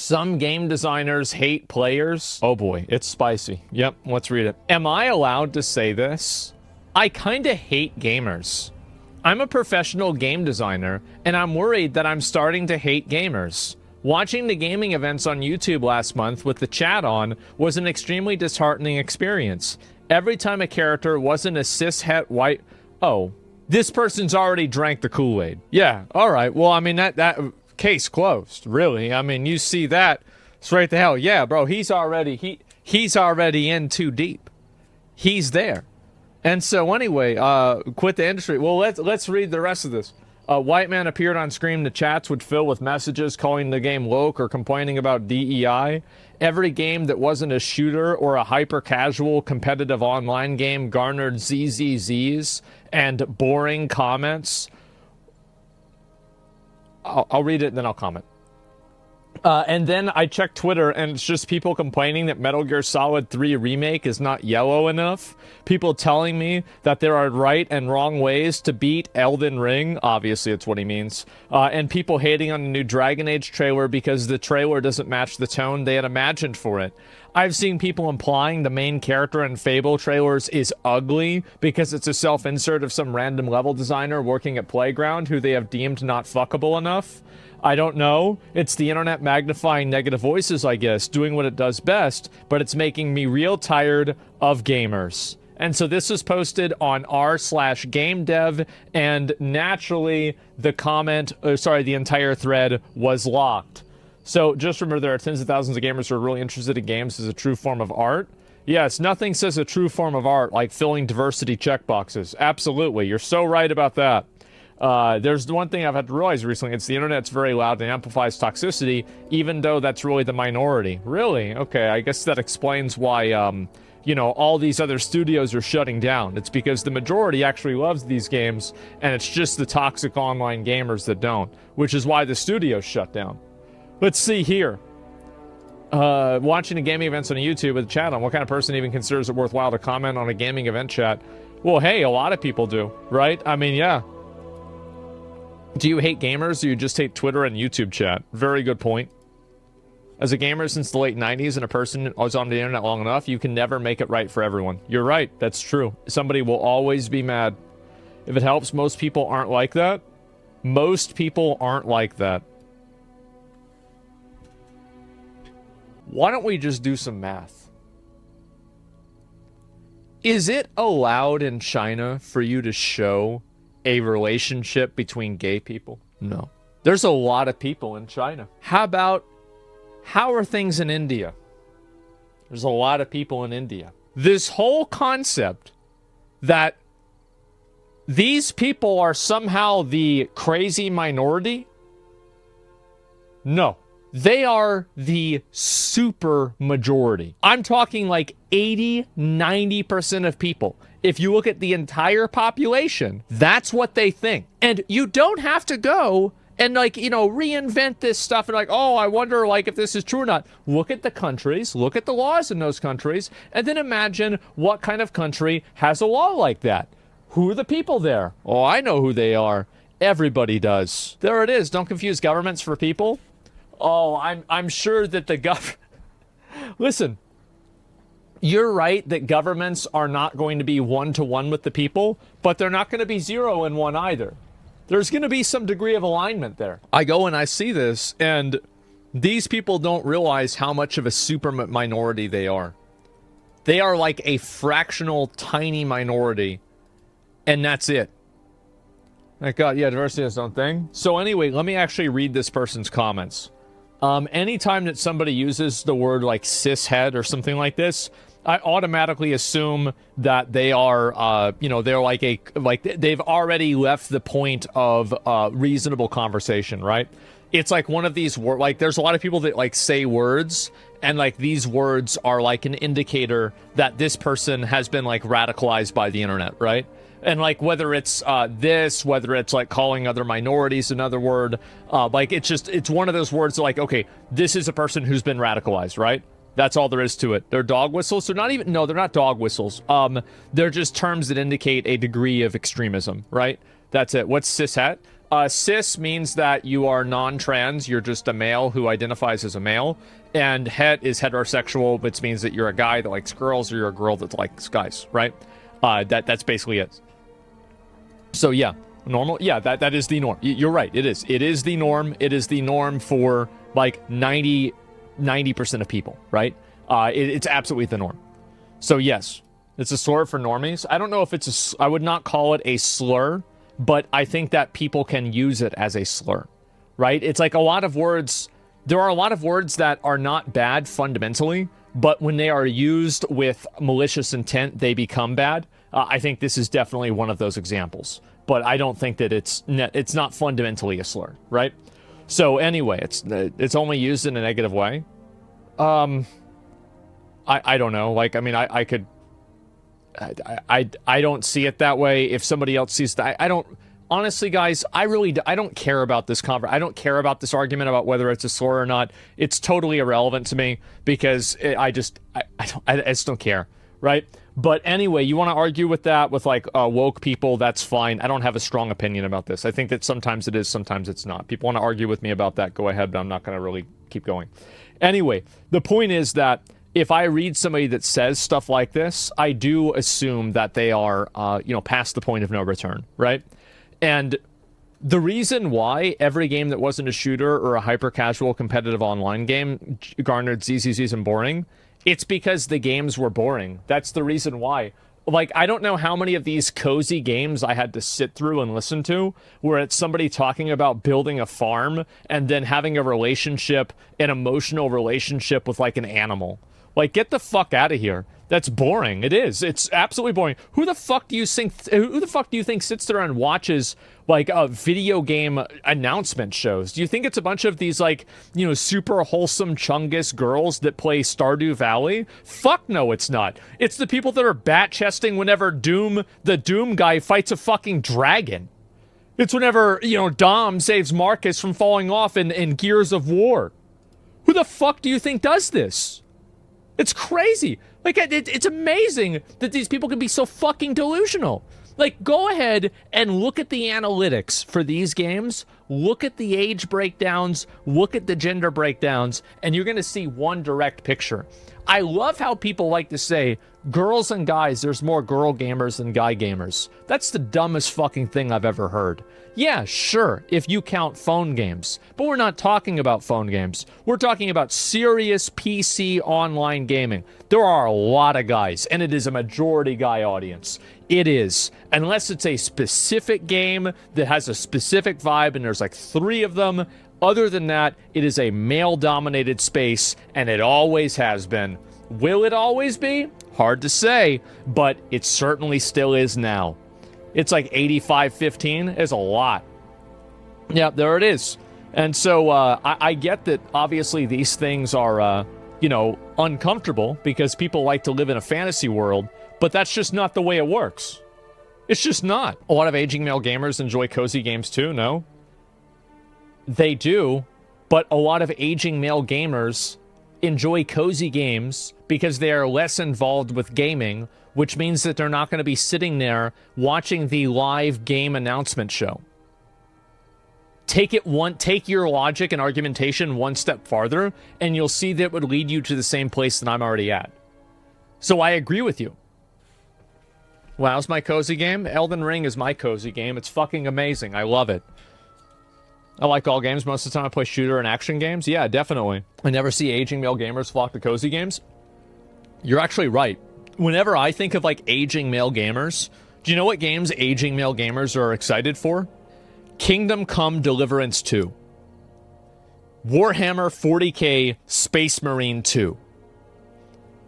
Some game designers hate players. Oh boy, it's spicy. Yep, let's read it. Am I allowed to say this? I kinda hate gamers. I'm a professional game designer, and I'm worried that I'm starting to hate gamers. Watching the gaming events on YouTube last month with the chat on was an extremely disheartening experience. Every time a character wasn't a cishet white... Oh, this person's already drank the Kool-Aid. Yeah, alright, well, I mean, that case closed, really. I mean, you see that, straight to hell. Yeah, bro, he's already in too deep. He's there. And so anyway, quit the industry. Well, let's read the rest of this. A white man appeared on screen. The chats would fill with messages calling the game woke or complaining about DEI. Every game that wasn't a shooter or a hyper-casual competitive online game garnered ZZZs and boring comments. I'll read it and then I'll comment. And then I checked Twitter, and it's just people complaining that Metal Gear Solid 3 Remake is not yellow enough. People telling me that there are right and wrong ways to beat Elden Ring. Obviously, it's what he means. And people hating on the new Dragon Age trailer because the trailer doesn't match the tone they had imagined for it. I've seen people implying the main character in Fable trailers is ugly because it's a self-insert of some random level designer working at Playground who they have deemed not fuckable enough. I don't know. It's the internet magnifying negative voices, I guess, doing what it does best, but it's making me real tired of gamers. And so this was posted on r/GameDev, and naturally the entire thread was locked. So just remember, there are tens of thousands of gamers who are really interested in games as a true form of art. Yes, nothing says a true form of art like filling diversity checkboxes. Absolutely, you're so right about that. There's one thing I've had to realize recently. It's the internet's very loud and amplifies toxicity, even though that's really the minority. Really? Okay, I guess that explains why, all these other studios are shutting down. It's because the majority actually loves these games, and it's just the toxic online gamers that don't, which is why the studios shut down. Let's see here. Watching the gaming events on YouTube with a chat on, what kind of person even considers it worthwhile to comment on a gaming event chat? Well, hey, a lot of people do, right? I mean, yeah. Do you hate gamers, or do you just hate Twitter and YouTube chat? Very good point. As a gamer since the late 90s and a person who's on the internet long enough, you can never make it right for everyone. You're right, that's true. Somebody will always be mad. If it helps, most people aren't like that. Most people aren't like that. Why don't we just do some math? Is it allowed in China for you to show a relationship between gay people? No. There's a lot of people in China. How are things in India? There's a lot of people in India. This whole concept that these people are somehow the crazy minority? No. They are the super majority. I'm talking like 80, 90% of people. If you look at the entire population, that's what they think. And you don't have to go and reinvent this stuff and oh, I wonder if this is true or not. Look at the countries, look at the laws in those countries, and then imagine what kind of country has a law like that. Who are the people there? Oh, I know who they are. Everybody does. There it is. Don't confuse governments for people. Oh, I'm sure that Listen, you're right that governments are not going to be one-to-one with the people, but they're not going to be 0 and 1 either. There's going to be some degree of alignment there. I go and I see this, and these people don't realize how much of a super minority they are. They are like a fractional, tiny minority, and that's it. Thank God, yeah, diversity is its own thing. So anyway, let me actually read this person's comments. Anytime that somebody uses the word like cishead or something like this, I automatically assume that they are, they're they've already left the point of reasonable conversation, right? It's like one of these words, there's a lot of people that say words, and these words are an indicator that this person has been radicalized by the internet, right? And whether it's whether it's calling other minorities another word, it's one of those words okay, this is a person who's been radicalized, right? That's all there is to it. They're dog whistles. They're not dog whistles. They're just terms that indicate a degree of extremism, right? That's it. What's cishet? Cis means that you are non-trans, you're just a male who identifies as a male, and het is heterosexual, which means that you're a guy that likes girls or you're a girl that likes guys, right? That's basically it. So yeah, normal, yeah, that is the norm. You're right, it is. It is the norm. It is the norm for like 90% of people, right? It's absolutely the norm. So yes, it's a slur for normies. I don't know if it's I would not call it a slur, but I think that people can use it as a slur, right? It's like a lot of words, there are a lot of words that are not bad fundamentally, but when they are used with malicious intent, they become bad. I think this is definitely one of those examples, but I don't think that it's not fundamentally a slur, right? So anyway, it's only used in a negative way. I don't know. Like, I mean, I could... I don't see it that way. If somebody else sees that, I don't... Honestly, guys, I don't care about this I don't care about this argument about whether it's a slur or not. It's totally irrelevant to me because I just don't care, right? But anyway, you want to argue with that with like woke people, that's fine. I don't have a strong opinion about this. I think that sometimes it is, sometimes it's not. People want to argue with me about that, go ahead, but I'm not going to really keep going. Anyway, the point is that if I read somebody that says stuff like this, I do assume that they are, past the point of no return, right? And the reason why every game that wasn't a shooter or a hyper-casual competitive online game garnered ZZZs and boring, it's because the games were boring. That's the reason why. Like, I don't know how many of these cozy games I had to sit through and listen to, where it's somebody talking about building a farm and then having a relationship, an emotional relationship with, like, an animal. Like, get the fuck out of here. That's boring. It is. It's absolutely boring. Who the fuck do you think sits there and watches like video game announcement shows? Do you think it's a bunch of these like, super wholesome Chungus girls that play Stardew Valley? Fuck no, it's not. It's the people that are bat-chesting whenever the Doom guy fights a fucking dragon. It's whenever, Dom saves Marcus from falling off in Gears of War. Who the fuck do you think does this? It's crazy. Like, it's amazing that these people can be so fucking delusional. Like, go ahead and look at the analytics for these games. Look at the age breakdowns. Look at the gender breakdowns. And you're going to see one direct picture. I love how people like to say, girls and guys, there's more girl gamers than guy gamers. That's the dumbest fucking thing I've ever heard. Yeah, sure, if you count phone games. But we're not talking about phone games. We're talking about serious PC online gaming. There are a lot of guys, and it is a majority guy audience. It is. Unless it's a specific game that has a specific vibe, and there's like 3 of them. Other than that, it is a male-dominated space, and it always has been. Will it always be? Hard to say, but it certainly still is now. It's like 85-15 is a lot. Yeah, there it is. And so I get that obviously these things are, uncomfortable because people like to live in a fantasy world, but that's just not the way it works. It's just not. A lot of aging male gamers enjoy cozy games too, no? They do, but a lot of aging male gamers enjoy cozy games because they are less involved with gaming, which means that they're not going to be sitting there watching the live game announcement show. Take your logic and argumentation one step farther, and you'll see that it would lead you to the same place that I'm already at. So I agree with you. WoW's my cozy game. Elden Ring is my cozy game. It's fucking amazing. I love it. I like all games. Most of the time I play shooter and action games. Yeah, definitely. I never see aging male gamers flock to cozy games. You're actually right. Whenever I think of, like, aging male gamers, do you know what games aging male gamers are excited for? Kingdom Come Deliverance 2. Warhammer 40k Space Marine 2.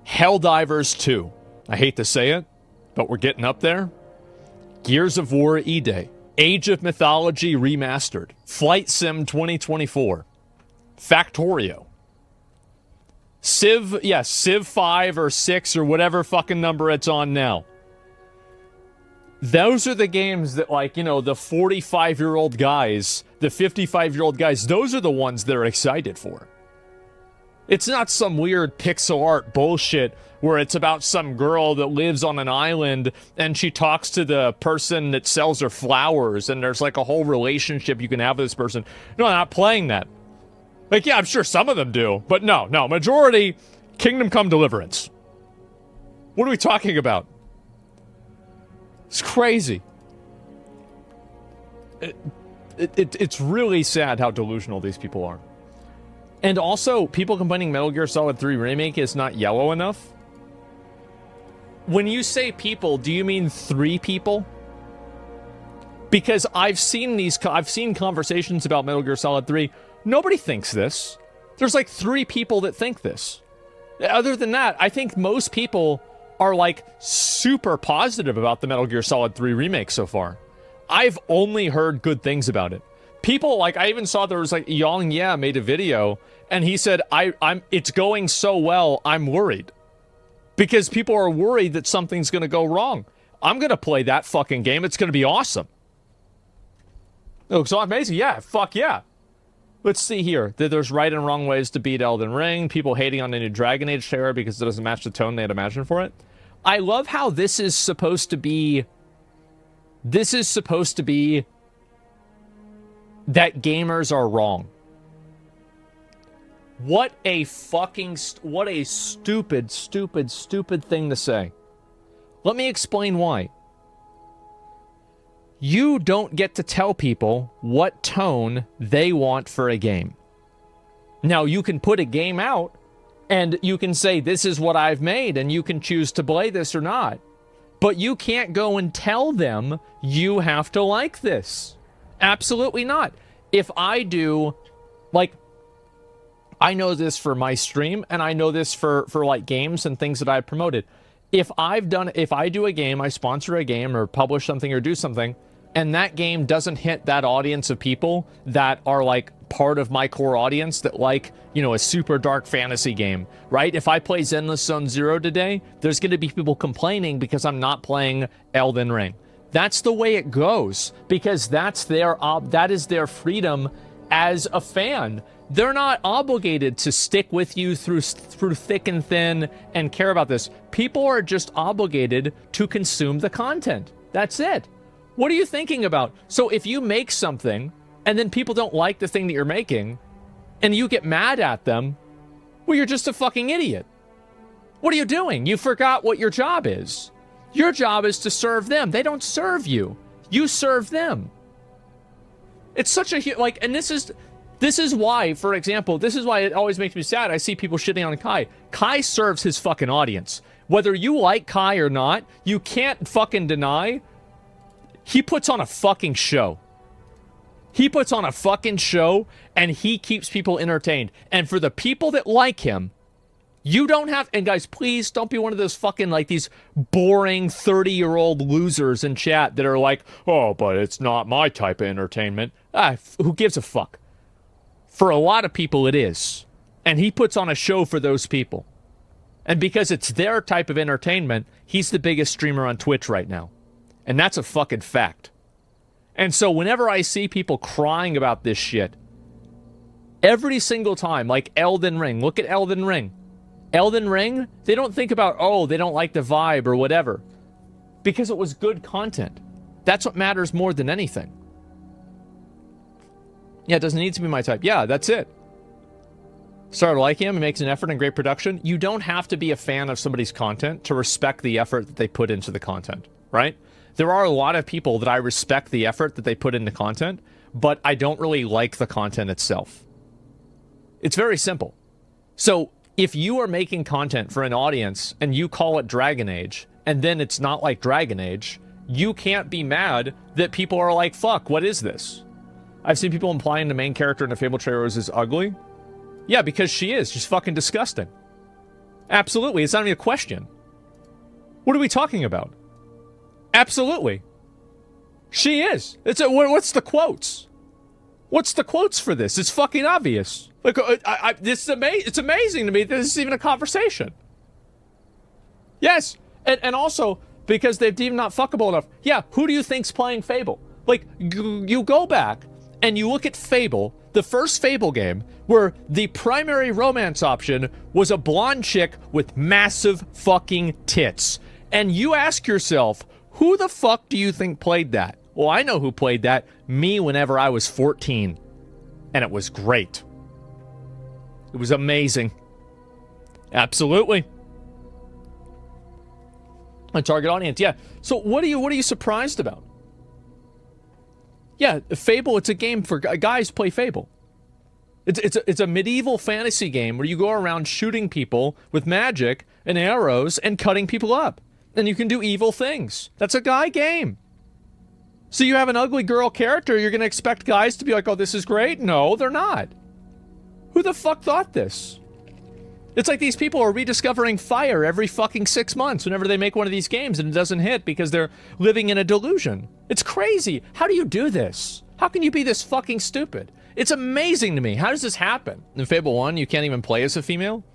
Helldivers 2. I hate to say it, but we're getting up there. Gears of War E-Day. Age of Mythology Remastered. Flight Sim 2024. Factorio. Civ 5 or 6 or whatever fucking number it's on now. Those are the games that, like, the 45-year-old guys, the 55-year-old guys, those are the ones they're excited for. It's not some weird pixel art bullshit where it's about some girl that lives on an island and she talks to the person that sells her flowers and there's like a whole relationship you can have with this person. No, I'm not playing that. Like, yeah, I'm sure some of them do, but no, majority, Kingdom Come Deliverance. What are we talking about? It's crazy. It's really sad how delusional these people are. And also, people complaining Metal Gear Solid 3 Remake is not yellow enough. When you say people, do you mean 3 people? Because I've seen conversations about Metal Gear Solid 3. Nobody thinks this. There's like 3 people that think this. Other than that, I think most people are like super positive about the Metal Gear Solid 3 Remake so far. I've only heard good things about it. People, like, I even saw there was like Yang Yeah made a video and he said, it's going so well, I'm worried. Because people are worried that something's gonna go wrong. I'm gonna play that fucking game, it's gonna be awesome. It looks so amazing, yeah, fuck yeah. Let's see here, that there's right and wrong ways to beat Elden Ring, people hating on the new Dragon Age trailer because it doesn't match the tone they had imagined for it. I love how this is supposed to be that gamers are wrong. What a stupid thing to say. Let me explain why. You don't get to tell people what tone they want for a game. Now, you can put a game out and you can say, this is what I've made, and you can choose to play this or not. But you can't go and tell them you have to like this. Absolutely not. If I do, like, I know this for my stream, and I know this for like games and things that I've promoted. If I do a game, I sponsor a game or publish something or do something, and that game doesn't hit that audience of people that are like part of my core audience that like, you know, a super dark fantasy game, right? If I play Zenless Zone Zero today, there's going to be people complaining because I'm not playing Elden Ring. That's the way it goes, because that is their freedom as a fan. They're not obligated to stick with you through thick and thin and care about this. People are just obligated to consume the content. That's it. What are you thinking about? So if you make something and then people don't like the thing that you're making and you get mad at them, well, you're just a fucking idiot. What are you doing? You forgot what your job is. Your job is to serve them. They don't serve you. You serve them. It's such a, like, and this is why, for example, this is why it always makes me sad. I see people shitting on Kai. Kai serves his fucking audience. Whether you like Kai or not, you can't fucking deny he puts on a fucking show. He puts on a fucking show, and he keeps people entertained. And for the people that like him, you don't have... And guys, please don't be one of those fucking, like, these boring 30-year-old losers in chat that are like, oh, but it's not my type of entertainment. Who gives a fuck? For a lot of people, it is. And he puts on a show for those people. And because it's their type of entertainment, he's the biggest streamer on Twitch right now. And that's a fucking fact. And so whenever I see people crying about this shit, every single time, like Elden Ring, look at Elden Ring. Elden Ring, they don't think about, oh, they don't like the vibe or whatever. Because it was good content. That's what matters more than anything. Yeah, it doesn't need to be my type. Yeah, that's it. Started liking him, he makes an effort and great production. You don't have to be a fan of somebody's content to respect the effort that they put into the content, right? There are a lot of people that I respect the effort that they put into content, but I don't really like the content itself. It's very simple. So, if you are making content for an audience and you call it Dragon Age, and then it's not like Dragon Age, you can't be mad that people are like, fuck, what is this? I've seen people implying the main character in the Fable trailers is ugly. Yeah, because she is. She's fucking disgusting. Absolutely. It's not even a question. What are we talking about? Absolutely. She is. What's the quotes? What's the quotes for this? It's fucking obvious. Like, it's amazing to me that this is even a conversation. Yes. And also, because they've deemed not fuckable enough. Yeah, who do you think's playing Fable? Like, you go back And you look at Fable, the first Fable game, where the primary romance option was a blonde chick with massive fucking tits. And you ask yourself, who the fuck do you think played that? Well, I know who played that. Me whenever I was 14. And it was great. It was amazing. Absolutely. A target audience, yeah. So what are you surprised about? Yeah, Fable, it's a game for guys play Fable. It's a medieval fantasy game where you go around shooting people with magic and arrows and cutting people up. And you can do evil things. That's a guy game. So you have an ugly girl character, you're going to expect guys to be like, oh, this is great? No, they're not. Who the fuck thought this? It's like these people are rediscovering fire every fucking 6 months whenever they make one of these games and it doesn't hit because they're living in a delusion. It's crazy. How do you do this? How can you be this fucking stupid? It's amazing to me. How does this happen? In Fable 1, you can't even play as a female?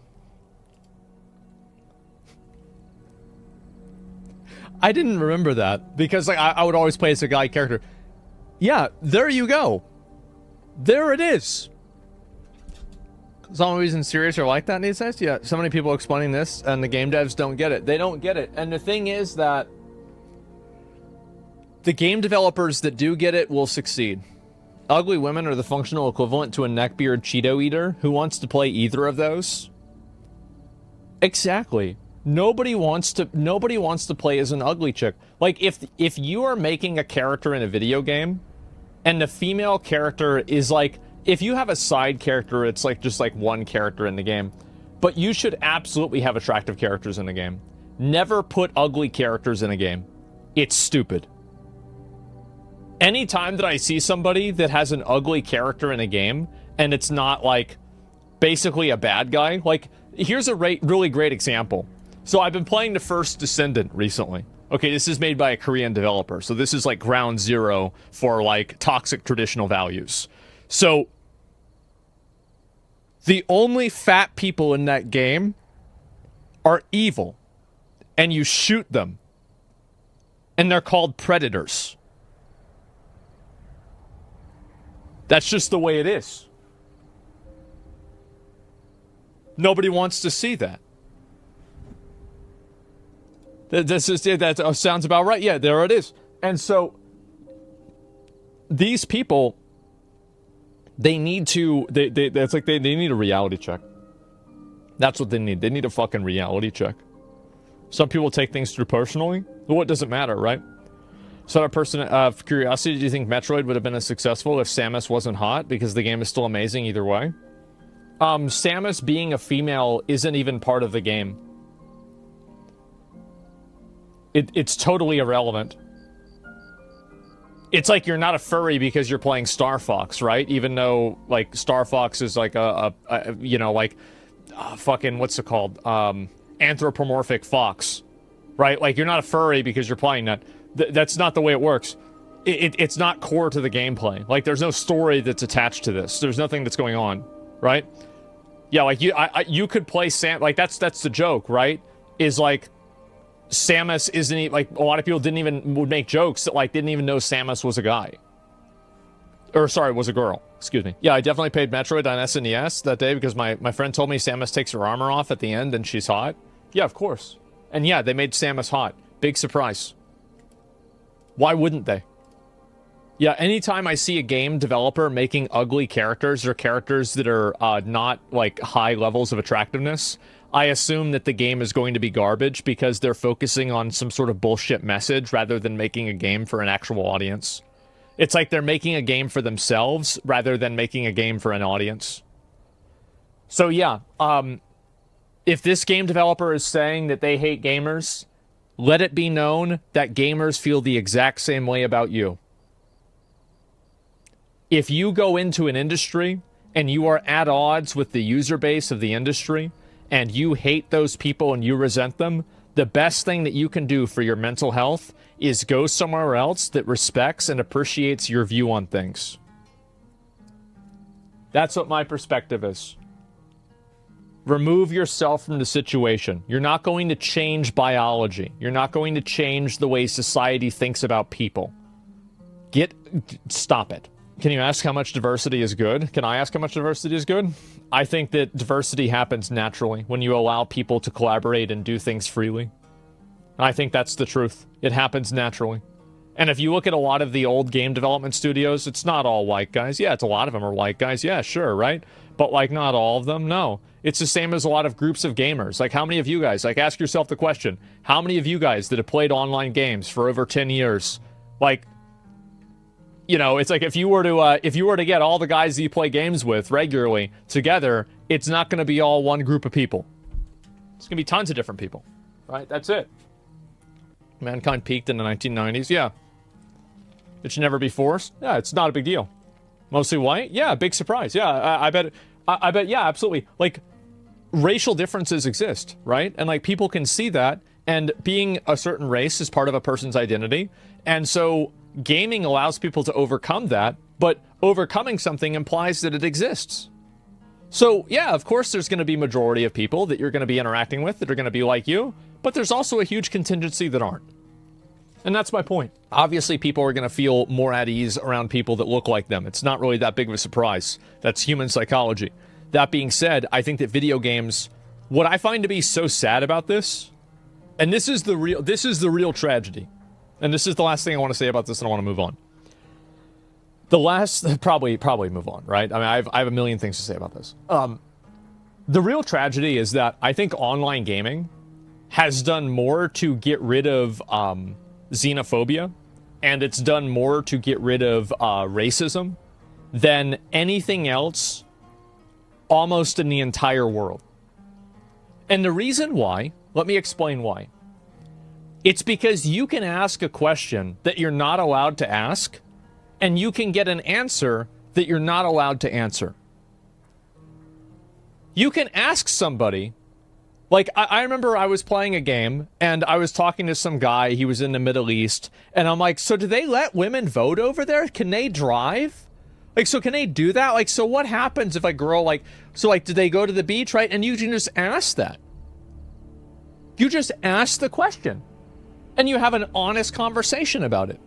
I didn't remember that because like I would always play as a guy character. Yeah, there you go. There it is. Is the only reason series are like that these days? Yeah, so many people explaining this and the game devs don't get it. They don't get it. And the thing is that the game developers that do get it will succeed. Ugly women are the functional equivalent to a neckbeard Cheeto eater. Who wants to play either of those? Exactly. Nobody wants to play as an ugly chick. Like if you are making a character in a video game and the female character is like, if you have a side character, it's like just like one character in the game. But you should absolutely have attractive characters in the game. Never put ugly characters in a game. It's stupid. Anytime that I see somebody that has an ugly character in a game and it's not like basically a bad guy, like here's a really great example. So I've been playing the first Descendant recently. Okay, this is made by a Korean developer. So this is like ground zero for like toxic traditional values. So the only fat people in that game are evil. And you shoot them. And they're called predators. That's just the way it is. Nobody wants to see that. That sounds about right. Yeah, there it is. And so these people, they need to, that's like they need a reality check. That's what they need. They need a fucking reality check. Some people take things too personally. Well, it doesn't matter, right? So, a person of curiosity, do you think Metroid would have been as successful if Samus wasn't hot? Because the game is still amazing either way. Samus being a female isn't even part of the game. It's totally irrelevant. It's like you're not a furry because you're playing Star Fox, right? Even though, like, Star Fox is like you know, like, fucking, what's it called? Anthropomorphic fox, right? Like, you're not a furry because you're playing that. That's not the way it works. It's not core to the gameplay. Like, there's no story that's attached to this. There's nothing that's going on, right? Yeah, like, you could play like, that's the joke, right? Is, like, Samus isn't, like, a lot of people would make jokes that, like, didn't even know Samus was a guy. Or, sorry, was a girl. Excuse me. Yeah, I definitely played Metroid on SNES that day because my friend told me Samus takes her armor off at the end and she's hot. Yeah, of course. And yeah, they made Samus hot. Big surprise. Why wouldn't they? Yeah, anytime I see a game developer making ugly characters or characters that are not, like, high levels of attractiveness, I assume that the game is going to be garbage because they're focusing on some sort of bullshit message rather than making a game for an actual audience. It's like they're making a game for themselves rather than making a game for an audience. So yeah, if this game developer is saying that they hate gamers, let it be known that gamers feel the exact same way about you. If you go into an industry and you are at odds with the user base of the industry and you hate those people and you resent them, the best thing that you can do for your mental health is go somewhere else that respects and appreciates your view on things. That's what my perspective is. Remove yourself from the situation. You're not going to change biology. You're not going to change the way society thinks about people. Stop it. Can you ask how much diversity is good? Can I ask how much diversity is good? I think that diversity happens naturally when you allow people to collaborate and do things freely. I think that's the truth. It happens naturally. And if you look at a lot of the old game development studios, it's not all white guys. Yeah, it's a lot of them are white guys. Yeah, sure, right? But, like, not all of them. No. It's the same as a lot of groups of gamers. Like, how many of you guys, like, ask yourself the question, how many of you guys that have played online games for over 10 years, like, you know, it's like if you were to get all the guys that you play games with regularly together, it's not going to be all one group of people. It's going to be tons of different people, right? That's it. Mankind peaked in the 1990s. Yeah. It should never be forced. Yeah, it's not a big deal. Mostly white. Yeah, big surprise. Yeah, I bet. I bet. Yeah, absolutely. Like, racial differences exist, right? And like people can see that, and being a certain race is part of a person's identity, and so gaming allows people to overcome that, but overcoming something implies that it exists. So, yeah, of course there's going to be majority of people that you're going to be interacting with that are going to be like you, but there's also a huge contingency that aren't. And that's my point. Obviously, people are going to feel more at ease around people that look like them. It's not really that big of a surprise. That's human psychology. That being said, I think that video games, what I find to be so sad about this, and this is the real tragedy, and this is the last thing I want to say about this, and I want to move on. Probably move on, right? I mean, I have a million things to say about this. The real tragedy is that I think online gaming has done more to get rid of xenophobia, and it's done more to get rid of racism than anything else almost in the entire world. And the reason why, let me explain why. It's because you can ask a question that you're not allowed to ask, and you can get an answer that you're not allowed to answer. You can ask somebody, like, I remember I was playing a game, and I was talking to some guy, he was in the Middle East, and I'm like, so do they let women vote over there? Can they drive? Like, so can they do that? Like, so what happens if a girl, like, so, like, do they go to the beach, right? And you can just ask that. You just ask the question, and you have an honest conversation about it.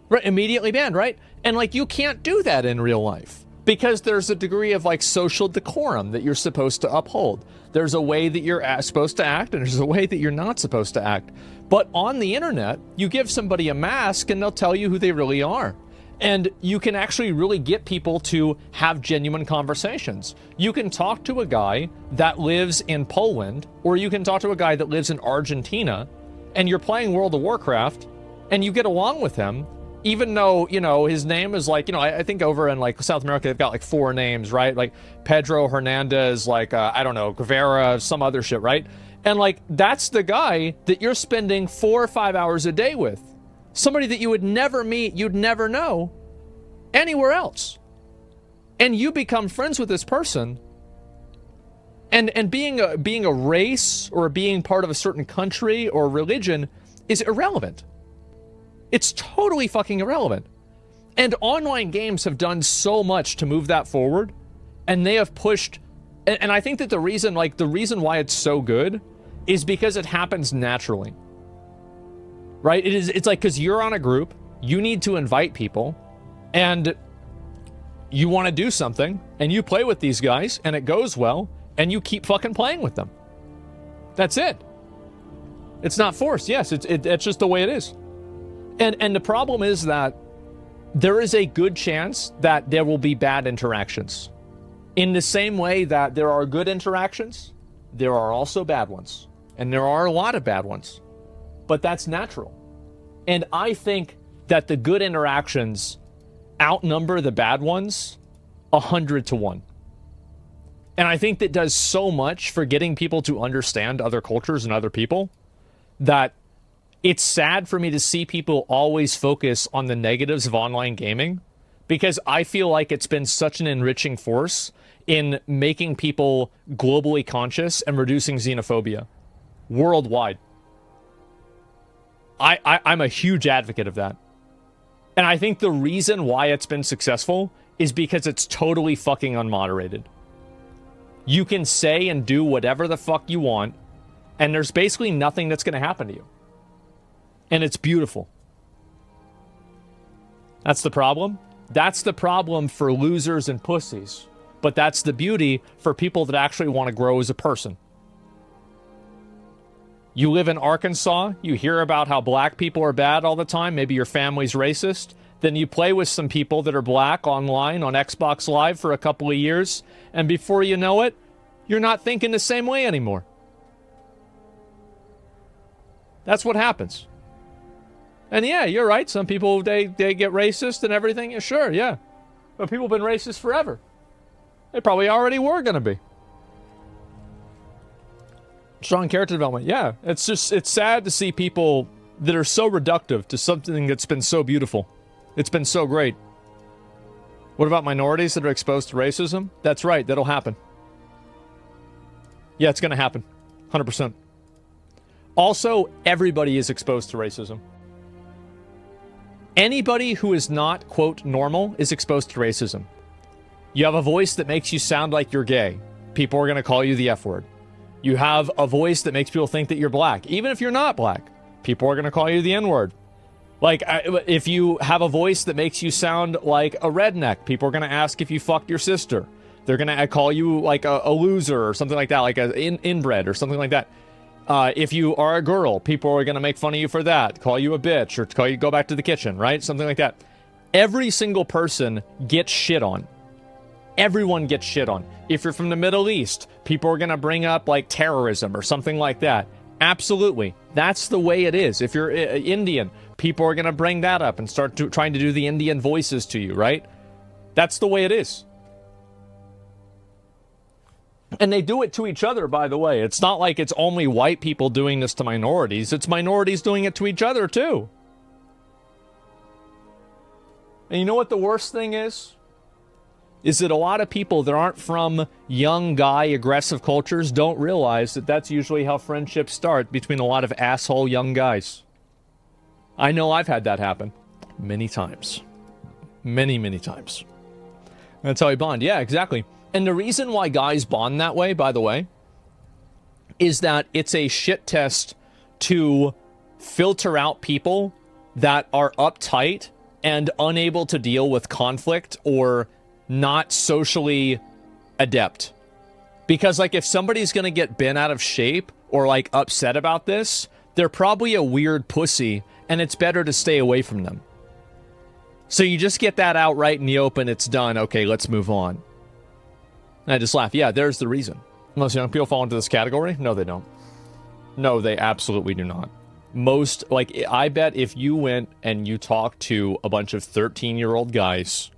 Right, immediately banned, right? And, like, you can't do that in real life because there's a degree of, like, social decorum that you're supposed to uphold. There's a way that you're supposed to act, and there's a way that you're not supposed to act. But on the internet, you give somebody a mask, and they'll tell you who they really are. And you can actually really get people to have genuine conversations. You can talk to a guy that lives in Poland, or you can talk to a guy that lives in Argentina, and you're playing World of Warcraft, and you get along with him, even though, you know, his name is like, you know, I think over in like South America, they've got like 4 names, right? Like Pedro Hernandez, like, I don't know, Guevara, some other shit, right? And like, that's the guy that you're spending 4 or 5 hours a day with. Somebody that you would never meet, you'd never know anywhere else. And you become friends with this person. And being a race or being part of a certain country or religion is irrelevant. It's totally fucking irrelevant. And online games have done so much to move that forward. And they have pushed, and I think that the reason why it's so good is because it happens naturally. Right? It's like, because you're on a group, you need to invite people, and you want to do something, and you play with these guys, and it goes well, and you keep fucking playing with them. That's it. It's not forced. Yes, it's just the way it is. And the problem is that there is a good chance that there will be bad interactions. In the same way that there are good interactions, there are also bad ones. And there are a lot of bad ones. But that's natural. And I think that the good interactions outnumber the bad ones 100 to 1. And I think that does so much for getting people to understand other cultures and other people that it's sad for me to see people always focus on the negatives of online gaming, because I feel like it's been such an enriching force in making people globally conscious and reducing xenophobia worldwide. I'm a huge advocate of that. And I think the reason why it's been successful is because it's totally fucking unmoderated. You can say and do whatever the fuck you want, and there's basically nothing that's going to happen to you. And it's beautiful. That's the problem. That's the problem for losers and pussies. But that's the beauty for people that actually want to grow as a person. You live in Arkansas, you hear about how black people are bad all the time, maybe your family's racist, then you play with some people that are black online on Xbox Live for a couple of years, and before you know it, you're not thinking the same way anymore. That's what happens. And yeah, you're right, some people, they get racist and everything, yeah, sure, yeah. But people have been racist forever. They probably already were going to be. Strong character development. Yeah, it's sad to see people that are so reductive to something that's been so beautiful. It's been so great. What about minorities that are exposed to racism? That's right, that'll happen. Yeah, it's going to happen. 100%. Also, everybody is exposed to racism. Anybody who is not, quote, normal is exposed to racism. You have a voice that makes you sound like you're gay. People are going to call you the F word. You have a voice that makes people think that you're black. Even if you're not black, people are going to call you the N-word. Like, if you have a voice that makes you sound like a redneck, people are going to ask if you fucked your sister. They're going to call you like a loser or something like that, like an inbred or something like that. If you are a girl, people are going to make fun of you for that, call you a bitch, or call you go back to the kitchen, right? Something like that. Every single person gets shit on. Everyone gets shit on. If you're from the Middle East, people are going to bring up like terrorism or something like that. Absolutely. That's the way it is. If you're Indian, people are going to bring that up and start trying to do the Indian voices to you, right? That's the way it is. And they do it to each other, by the way. It's not like it's only white people doing this to minorities. It's minorities doing it to each other, too. And you know what the worst thing is? Is that a lot of people that aren't from young guy aggressive cultures don't realize that that's usually how friendships start between a lot of asshole young guys. I know I've had that happen many times. Many, many times. That's how we bond. Yeah, exactly. And the reason why guys bond that way, by the way, is that it's a shit test to filter out people that are uptight and unable to deal with conflict or not socially adept. Because, like, if somebody's gonna get bent out of shape or, like, upset about this, they're probably a weird pussy, and it's better to stay away from them. So you just get that out right in the open, it's done, okay, let's move on. And I just laugh. Yeah, there's the reason. Most young people fall into this category? No, they don't. No, they absolutely do not. Most, like, I bet if you went and you talked to a bunch of 13-year-old guys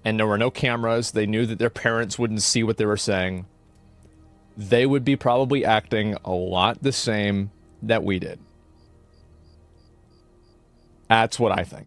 and there were no cameras, they knew that their parents wouldn't see what they were saying, they would be probably acting a lot the same that we did. That's what I think.